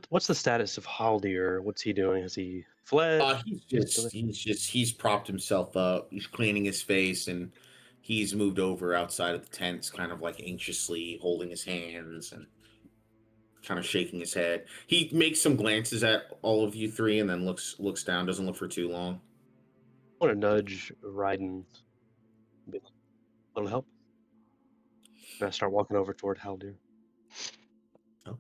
What's the status of Haldir? What's he doing? Has he fled? He's propped himself up. He's cleaning his face, and he's moved over outside of the tents, kind of like anxiously holding his hands and kind of shaking his head. He makes some glances at all of you three, and then looks down. Doesn't look for too long. I want to nudge Raiden. A little help. And I start walking over toward Haldir. Oh.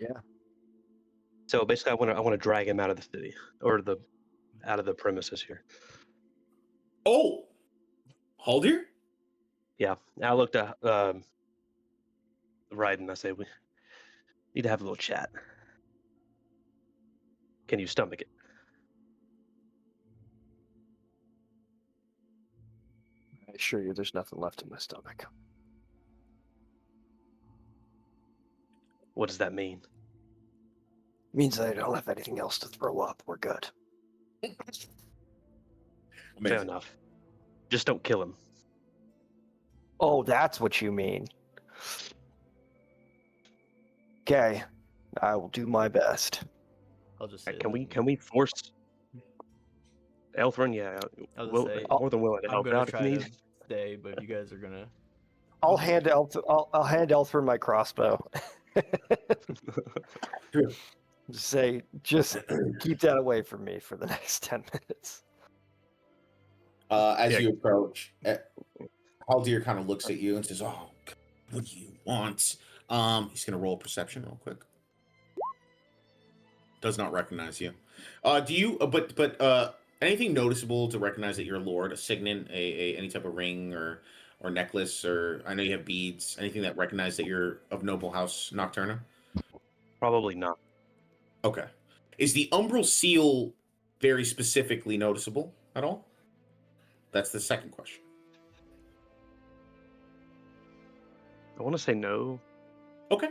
Yeah. So basically, I want to drag him out of the city or out of the premises here. Oh, Haldir? Yeah, I looked at Raiden. I say we need to have a little chat. Can you stomach it? I assure you, there's nothing left in my stomach. What does that mean? Means that I don't have anything else to throw up. We're good. Fair enough. Just don't kill him. Oh, that's what you mean. Okay, I will do my best. I'll just say Can we force Elthrin? Yeah, more than willing to I'm help gonna out if try you to need. stay, but you guys are gonna. I'll hand Elthrin my crossbow. Say, just keep that away from me for the next 10 minutes. As you approach, Haldir kind of looks at you and says, "Oh, what do you want?" He's gonna roll perception real quick. Does not recognize you. Do you? But anything noticeable to recognize that you're a lord? A signet, any type of ring or necklace, or I know you have beads. Anything that recognize that you're of noble house Nocturna? Probably not. Okay. Is the umbral seal very specifically noticeable at all? That's the second question. I want to say no. Okay.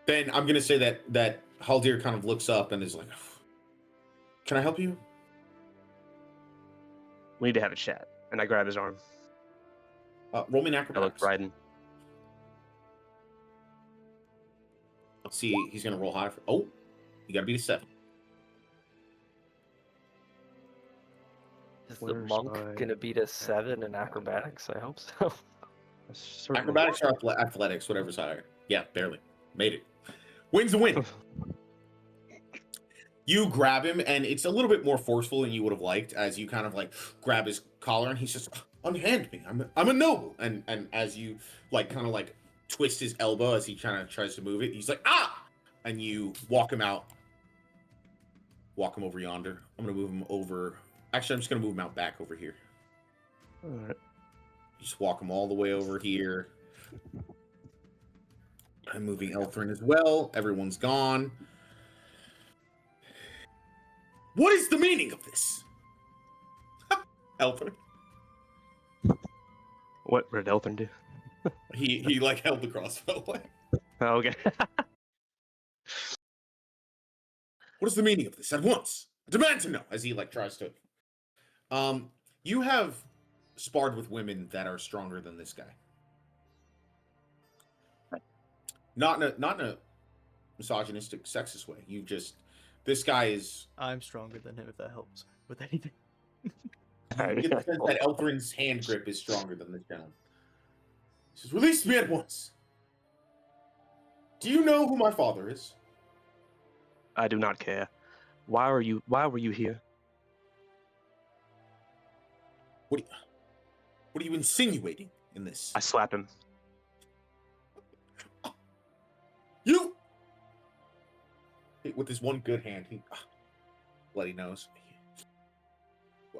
Then I'm gonna say that Haldir kind of looks up and is like, "Can I help you?" We need to have a chat. And I grab his arm. Roll me an I look acrobatics. Raiden. Let's see. He's gonna roll high. Oh, you gotta beat a 7. Is the monk gonna beat a 7 in acrobatics? I hope so. Acrobatics or athletics, whatever's higher. Yeah, barely made it. Win's a win. You grab him, and it's a little bit more forceful than you would have liked, as you kind of like grab his collar, and he says, "Unhand me. I'm a noble." And as you like kind of like twist his elbow as he kind of tries to move it, he's like, "Ah!" And you walk him out. Walk him over yonder. I'm gonna move him over. Actually, I'm just gonna move him out back over here. All right. Just walk him all the way over here. I'm moving Elthrin as well. Everyone's gone. What is the meaning of this? Elthrin. What did Elthrin do? He like held the crossbow. Oh, okay. What is the meaning of this? At once. I demand to know. As he like tries to. You have sparred with women that are stronger than this guy. Not in a misogynistic, sexist way. This guy is. I'm stronger than him, if that helps with anything. You get the sense that Elthrin's hand grip is stronger than this gentleman. He says, "Release me at once. Do you know who my father is?" I do not care. Why were you here? What are you insinuating in this? I slap him. You! With his one good hand, he bloody nose.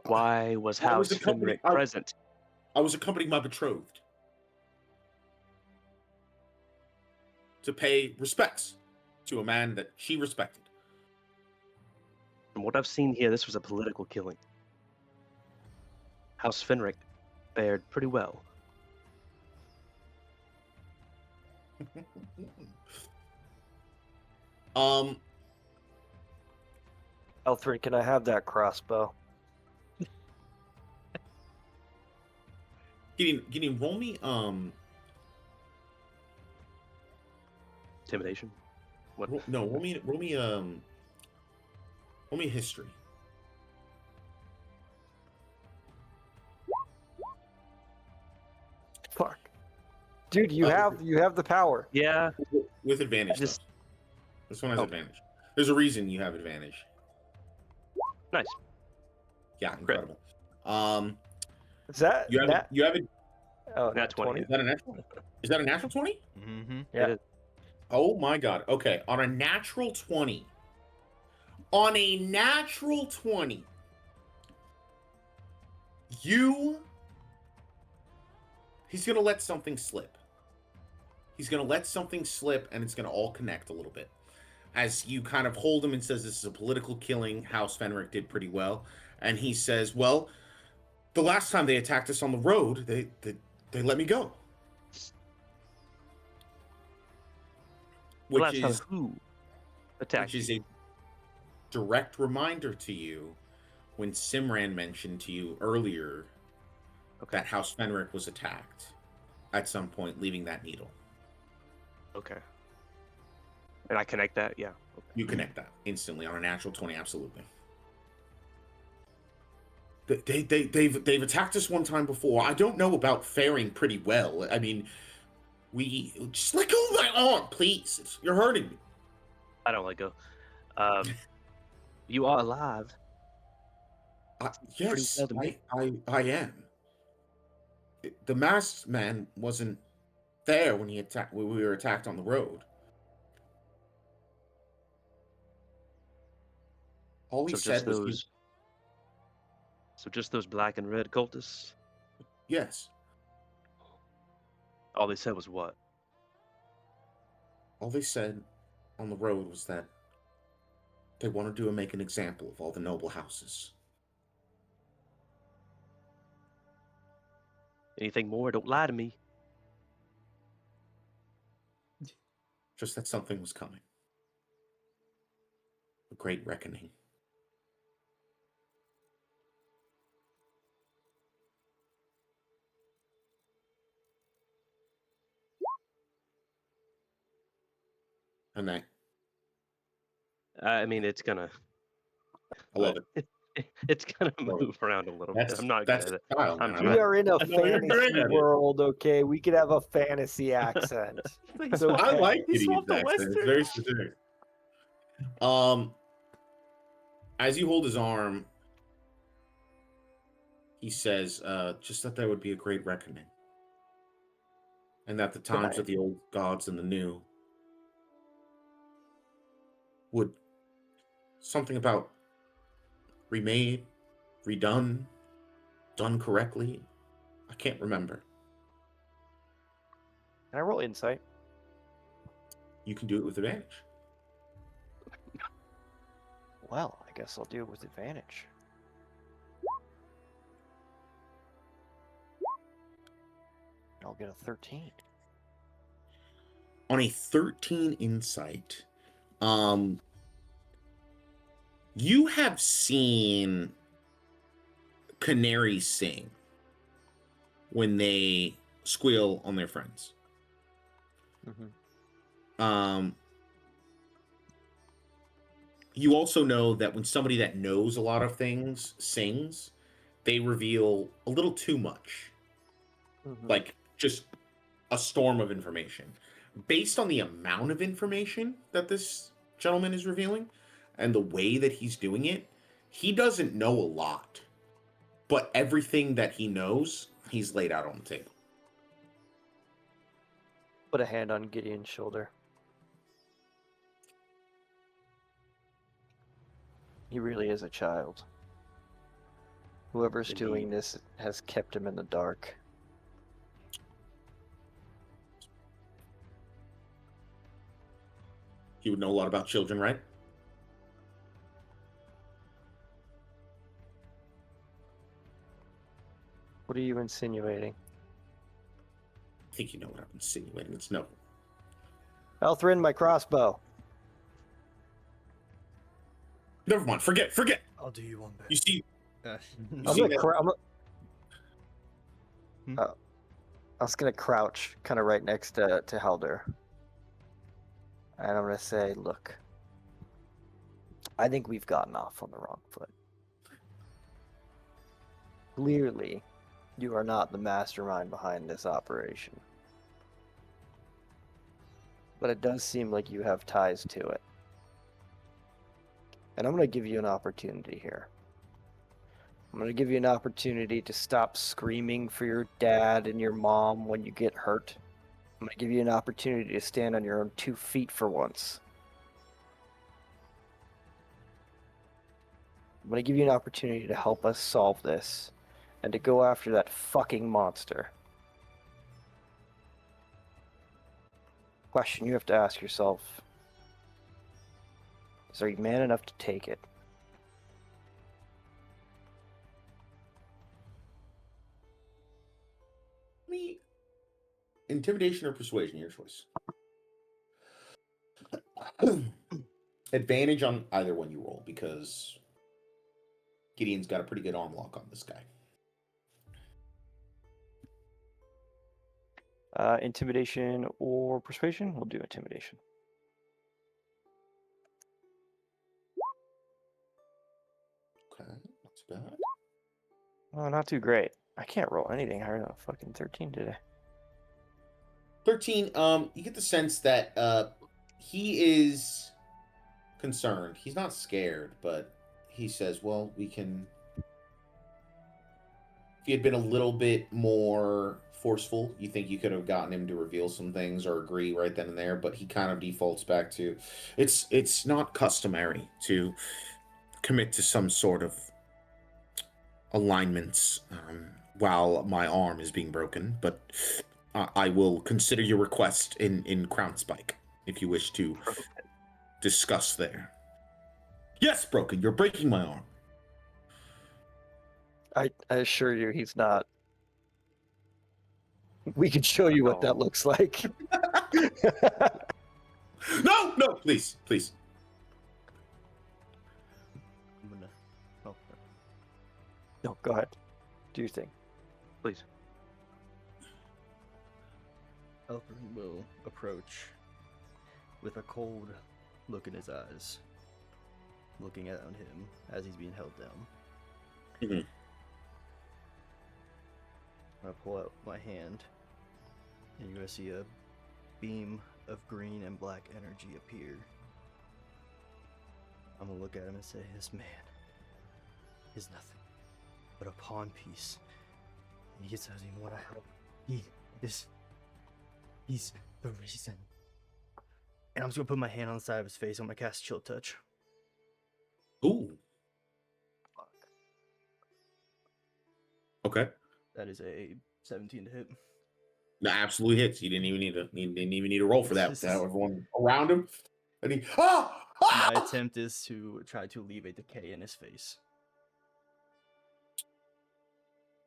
Why was House Fenric present? I was accompanying my betrothed to pay respects to a man that she respected. From what I've seen here, this was a political killing. House Fenric fared pretty well. Elthrin, can I have that crossbow? Can you roll me Intimidation. What? No, roll me history. Fuck. Dude, you have the power. Yeah. With advantage, just- though. This one has Oh. advantage. There's a reason you have advantage. Nice. Yeah, incredible. Is that You have it. Oh, Nat 20. Is that a natural? Is that a natural 20? Mm-hmm. Yeah. It is. Oh my god. Okay, on a natural 20. On a natural 20. He's going to let something slip. He's going to let something slip, and it's going to all connect a little bit. As you kind of hold him and says, this is a political killing, House Fenric did pretty well. And he says, well, the last time they attacked us on the road, they let me go. The last time who attacked Which is you? a direct reminder to you when Simran mentioned to you earlier that House Fenric was attacked at some point, leaving that needle. Okay. And I connect that? Yeah. Okay. You connect that instantly on a natural 20, absolutely. They've attacked us one time before. I don't know about faring pretty well. I mean, we just let go of my arm, please. You're hurting me. I don't let go. You are alive. Yes, well to me. I am. The masked man wasn't there when we were attacked on the road. All he So said just was, those. So just those black and red cultists. yes. All they said was what? All they said on the road was that they wanted to make an example of all the noble houses. Anything more? Don't lie to me. Just that something was coming. A great reckoning. And I mean, it's gonna. I love it. It's gonna move around a little bit. I'm not good at it. style, I'm man. We are in a I'm not fantasy great at it. world, okay? We could have a fantasy accent. It's okay. I like He getting swapped the his accent. It's Western. very specific. As you hold his arm, he says, just that there would be a great reckoning. And that the times of the old gods and the new would something about remade, redone, done correctly. I can't remember. Can I roll insight? You can do it with advantage. Well, I guess I'll do it with advantage. I'll get a 13. On a 13 insight, you have seen canaries sing when they squeal on their friends. Mm-hmm. You also know that when somebody that knows a lot of things sings, they reveal a little too much. Mm-hmm. Like just a storm of information. Based on the amount of information that this gentleman is revealing and the way that he's doing it, he doesn't know a lot. But everything that he knows, he's laid out on the table. Put a hand on Gideon's shoulder. He really is a child. Whoever's doing this has kept him in the dark. He would know a lot about children, right? What are you insinuating? I think you know what I'm insinuating. It's no. Faldrin, my crossbow. Never mind. Forget. I'll do you one better. You see, I'm see gonna that- I was gonna crouch kind of right next to Haldir. And I'm going to say, look, I think we've gotten off on the wrong foot. Clearly, you are not the mastermind behind this operation. But it does seem like you have ties to it. And I'm going to give you an opportunity here. I'm going to give you an opportunity to stop screaming for your dad and your mom when you get hurt. I'm going to give you an opportunity to stand on your own 2 feet for once. I'm going to give you an opportunity to help us solve this and to go after that fucking monster. Question you have to ask yourself: are you man enough to take it? Me, intimidation or persuasion, your choice. Advantage on either one you roll because Gideon's got a pretty good arm lock on this guy. Intimidation or persuasion? We'll do intimidation. Okay, that's bad. Oh, not too great. I can't roll anything higher than a fucking 13 today. 13, you get the sense that he is concerned. He's not scared, but he says, well, we can... If he had been a little bit more forceful, you think you could have gotten him to reveal some things or agree right then and there, but he kind of defaults back to... It's not customary to commit to some sort of alignments while my arm is being broken, but I will consider your request in Crown Spike if you wish to discuss there. Yes, broken. You're breaking my arm. I assure you, he's not. We can show you what that looks like. No, please. I'm gonna. Oh, No, go ahead. Do your thing. Please. Faldrin will approach with a cold look in his eyes, looking at him as he's being held down. Mm-hmm. I pull out my hand, and you're gonna see a beam of green and black energy appear. I'm gonna look at him and say, "This man is nothing but a pawn piece. And he doesn't even want to help. He's the reason." And I'm just gonna put my hand on the side of his face. I'm gonna cast Chill Touch. Ooh. Okay. That is a 17 to hit. That absolutely hits. You didn't even need a roll for that. Everyone around him, and he My attempt is to try to leave a decay in his face.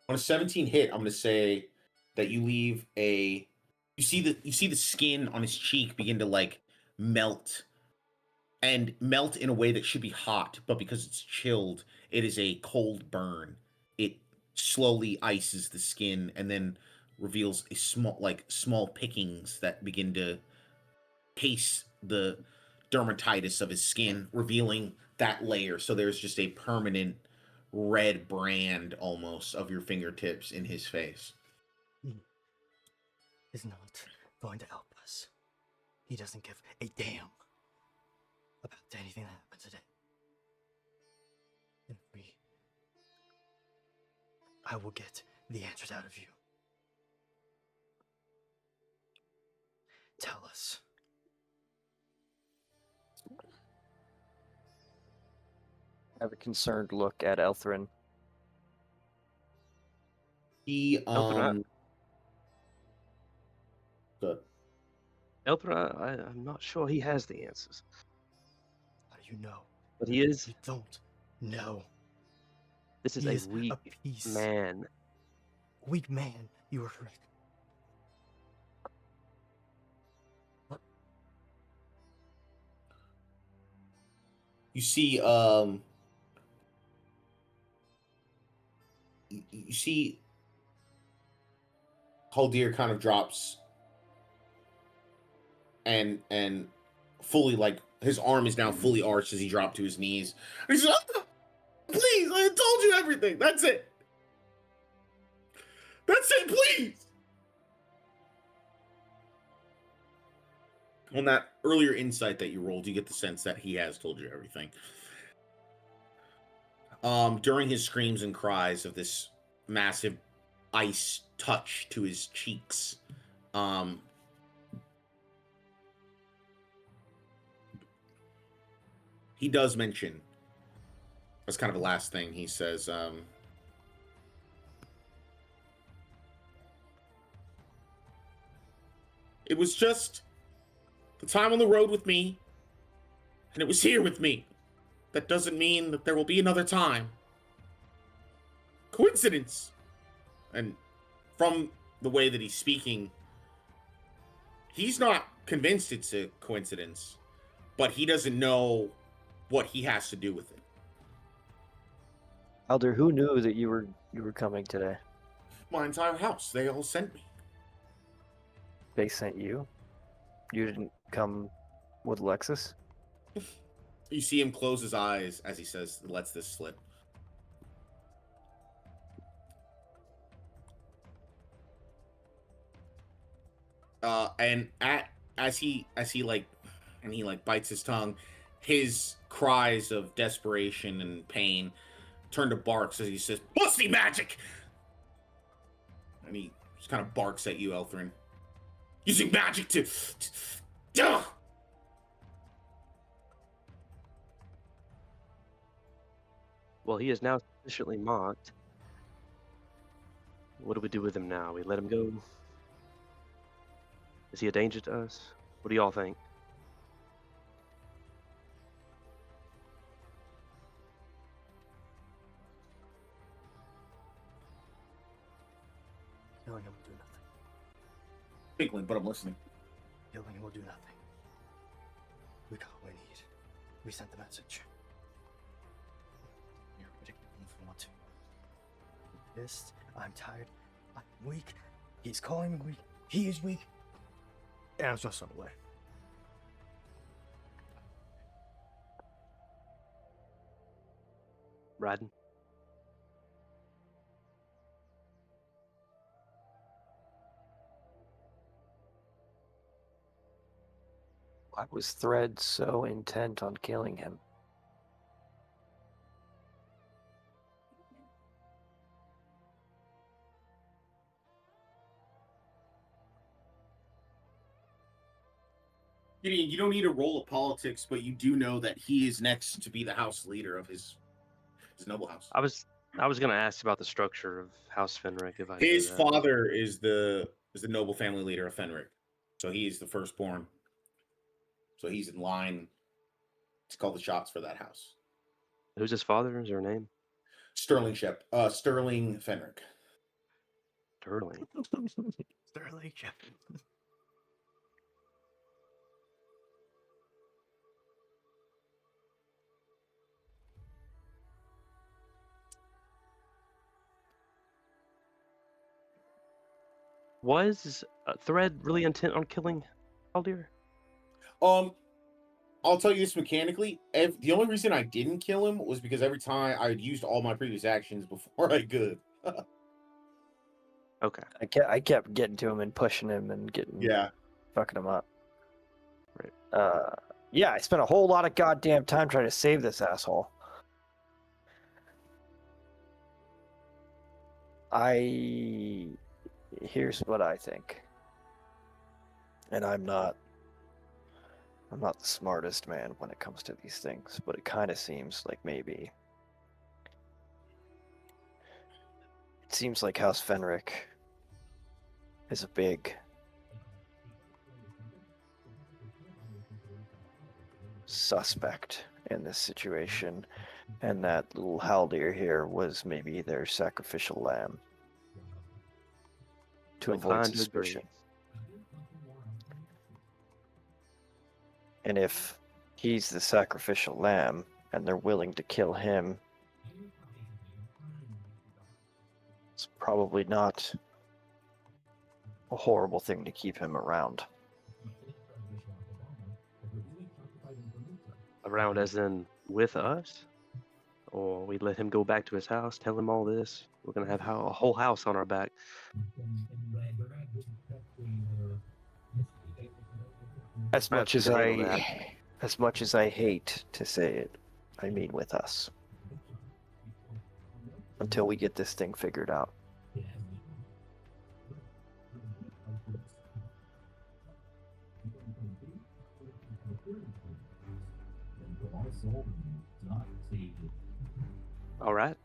On a 17 hit, I'm going to say that you leave a. You see the skin on his cheek begin to like melt, and melt in a way that should be hot, but because it's chilled, it is a cold burn. It slowly ices the skin, and then reveals a small pickings that begin to paste the dermatitis of his skin, revealing that layer. So there's just a permanent red brand almost of your fingertips in his face. He is not going to help us. He doesn't give a damn about anything that happened today. And I will get the answers out of you. Tell us. I have a concerned look at Elthrin. He Good. Elthra, I'm not sure he has the answers. How do you know? But he is. You don't know. This is He a weak piece. man. Weak man. You were correct. You see, you see Haldir kind of drops and fully like his arm is now fully arched as he dropped to his knees. And he says, "Oh, please, I told you everything. That's it. That's it, please." On that earlier insight that you rolled, you get the sense that he has told you everything. During his screams and cries of this massive ice touch to his cheeks, he does mention, that's kind of the last thing he says, it was just the time on the road with me, and it was here with me. That doesn't mean that there will be another time. Coincidence. And from the way that he's speaking, he's not convinced it's a coincidence, but he doesn't know what he has to do with it. Haldir, who knew that you were coming today? My entire house, they all sent me. They sent you? You didn't come with Lexus? You see him close his eyes as he says, lets this slip. And as he bites his tongue, his cries of desperation and pain turn to barks as he says, "Pussy magic!" And he just kind of barks at you, Elthrin. Using magic to Well, he is now sufficiently mocked. What do we do with him now? We let him go? Is he a danger to us? What do y'all think? Killing him will do nothing. Twinkling, but I'm listening. Killing him will do nothing. We got what we need. We sent the message. You're ridiculous if you want to. I'm pissed. I'm tired. I'm weak. He's calling me weak. He is weak. And I'm just on the way. Riding? Why was Thread so intent on killing him? Gideon, you don't need a roll of politics, but you do know that he is next to be the house leader of his noble house. I was going to ask about the structure of House Fenric. If I knew His that. father is the noble family leader of Fenric, so he is the firstborn. So he's in line to call the shots for that house. Who's his father? Is there a name? Sterling Fenric. Sterling. Sterling Shep. Was Thread really intent on killing Haldir? I'll tell you this mechanically. The only reason I didn't kill him was because every time I had used all my previous actions before I could. Okay. I kept getting to him and pushing him and fucking him up. Right. Yeah, I spent a whole lot of goddamn time trying to save this asshole. Here's what I think. And I'm not the smartest man when it comes to these things, but it kind of seems like maybe it seems like House Fenric is a big suspect in this situation, and that little Haldir here was maybe their sacrificial lamb to avoid Inclined to suspicion. agree. And if he's the sacrificial lamb and they're willing to kill him, it's probably not a horrible thing to keep him around. Around as in with us? Or we let him go back to his house, tell him all this. We're gonna have a whole house on our back. As I have much as to handle that. as much as I hate to say it, I mean with us. Until we get this thing figured out. All right.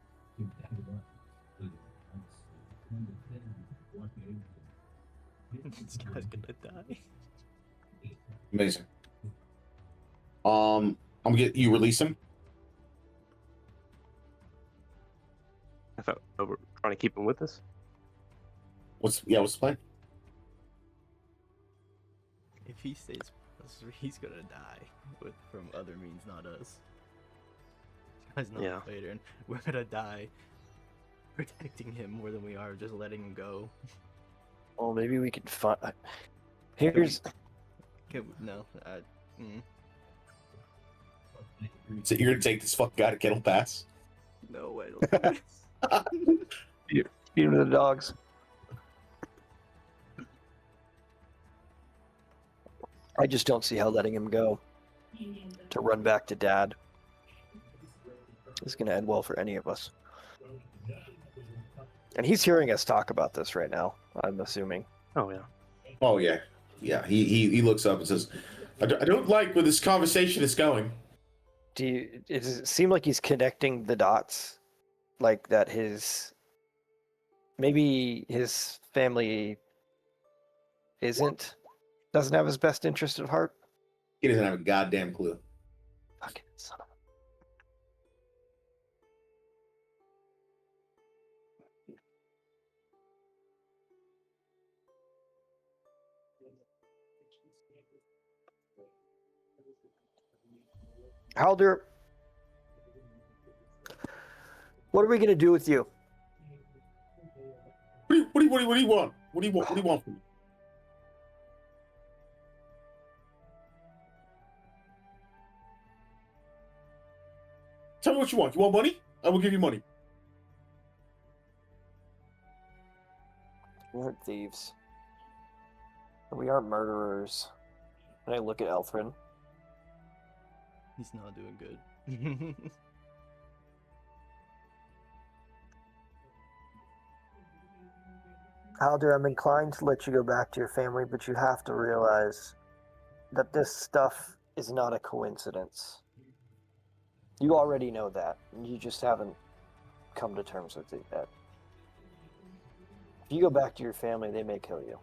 This guy's gonna die. Amazing. I'm gonna get you release him. I thought we were trying to keep him with us. What's the plan? If he stays with us, he's gonna die from other means, not us. This guy's not Yeah. Faldrin. We're gonna die protecting him more than we are just letting him go. Well, maybe we could find. Here's. No. So you're gonna take this fucking guy to Kettle Pass? No, I don't do it. Feed him to the dogs. I just don't see how letting him go to run back to Dad is going to end well for any of us. And he's hearing us talk about this right now, I'm assuming. Oh yeah. Oh yeah, yeah. He looks up and says, I don't like where this conversation is going." Does it seem like he's connecting the dots? Like that maybe his family doesn't have his best interest at heart? He doesn't have a goddamn clue. Fucking son of a... Haldir, what are we going to do with you? What do you want? What do you want? What do you want from me? Tell me what you want. You want money? I will give you money. We aren't thieves. We aren't murderers. And I look at Elthrin. He's not doing good. Haldir, I'm inclined to let you go back to your family, but you have to realize that this stuff is not a coincidence. You already know that. You just haven't come to terms with it yet. If you go back to your family, they may kill you.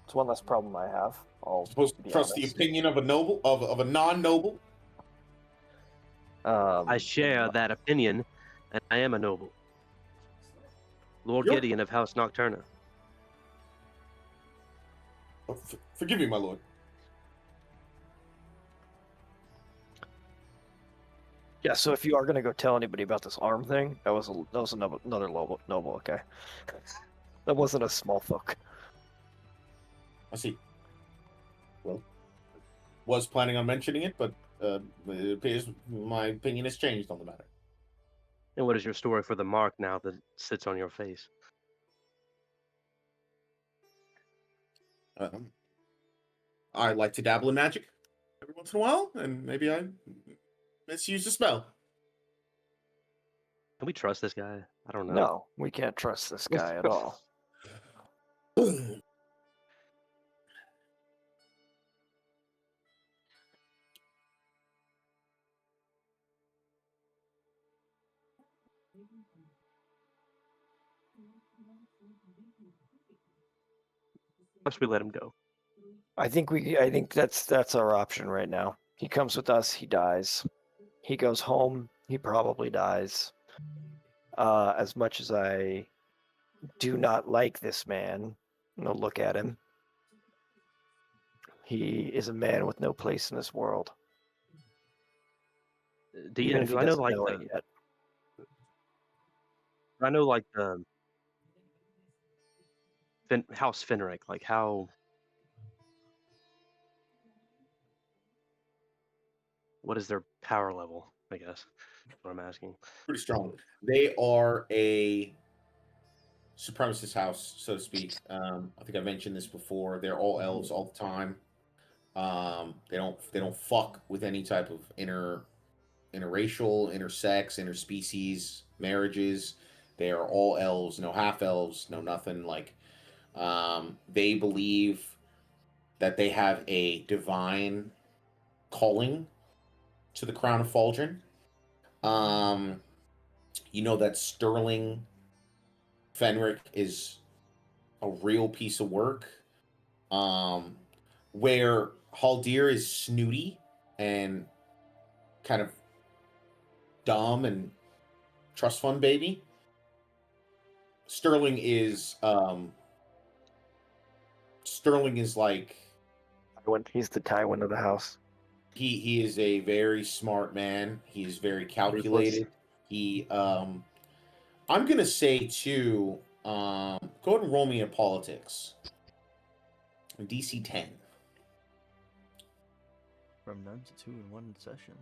It's one less problem I have. I'll Supposed to be trust honest. the opinion of a noble, of a non-noble. I share that opinion, and I am a noble. Lord You're- Gideon of House Nocturna. Oh, forgive me, my lord. Yeah, so if you are going to go tell anybody about this arm thing, that was another noble, okay? That wasn't a small folk. I see. Well, was planning on mentioning it, but it appears my opinion has changed on the matter. And what is your story for the mark now that sits on your face? I like to dabble in magic every once in a while, and maybe I misused a spell. Can we trust this guy? I don't know. No, we can't trust this guy at all. Unless we let him go. I think that's our option right now. He comes with us, he dies. He goes home, he probably dies. As much as I do not like this man, look at him. He is a man with no place in this world. Do Even if he I know doesn't like know it yet. I know like the House Fenric, like how what is their power level? I guess that's what I'm asking. Pretty strong. They are a supremacist house, so to speak. I think I mentioned this before. They're all elves all the time. They don't fuck with any type of interracial, intersex, interspecies marriages. They are all elves, no half elves, no nothing. Like, they believe that they have a divine calling to the crown of Faldrin. You know that Sterling Fenric is a real piece of work. Where Haldir is snooty and kind of dumb and trust fund baby. Sterling is like He's the Tywin of the house. he is a very smart man. He's very calculated. He I'm gonna say too, go ahead and roll me a politics. DC 10. From none to 2 in one session.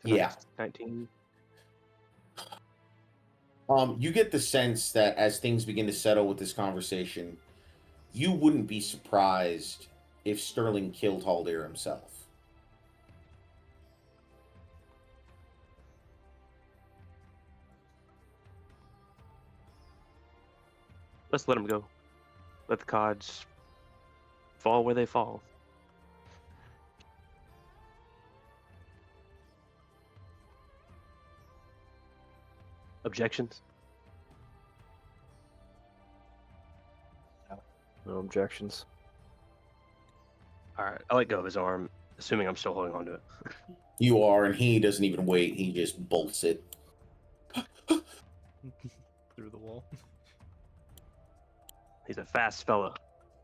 Yeah. 19. You get the sense that as things begin to settle with this conversation, you wouldn't be surprised if Sterling killed Haldir himself. Let's let them go. Let the cards fall where they fall. Objections? No objections. All right, I let go of his arm, assuming I'm still holding on to it. You are, and he doesn't even wait. He just bolts it. Through the wall. He's a fast fella.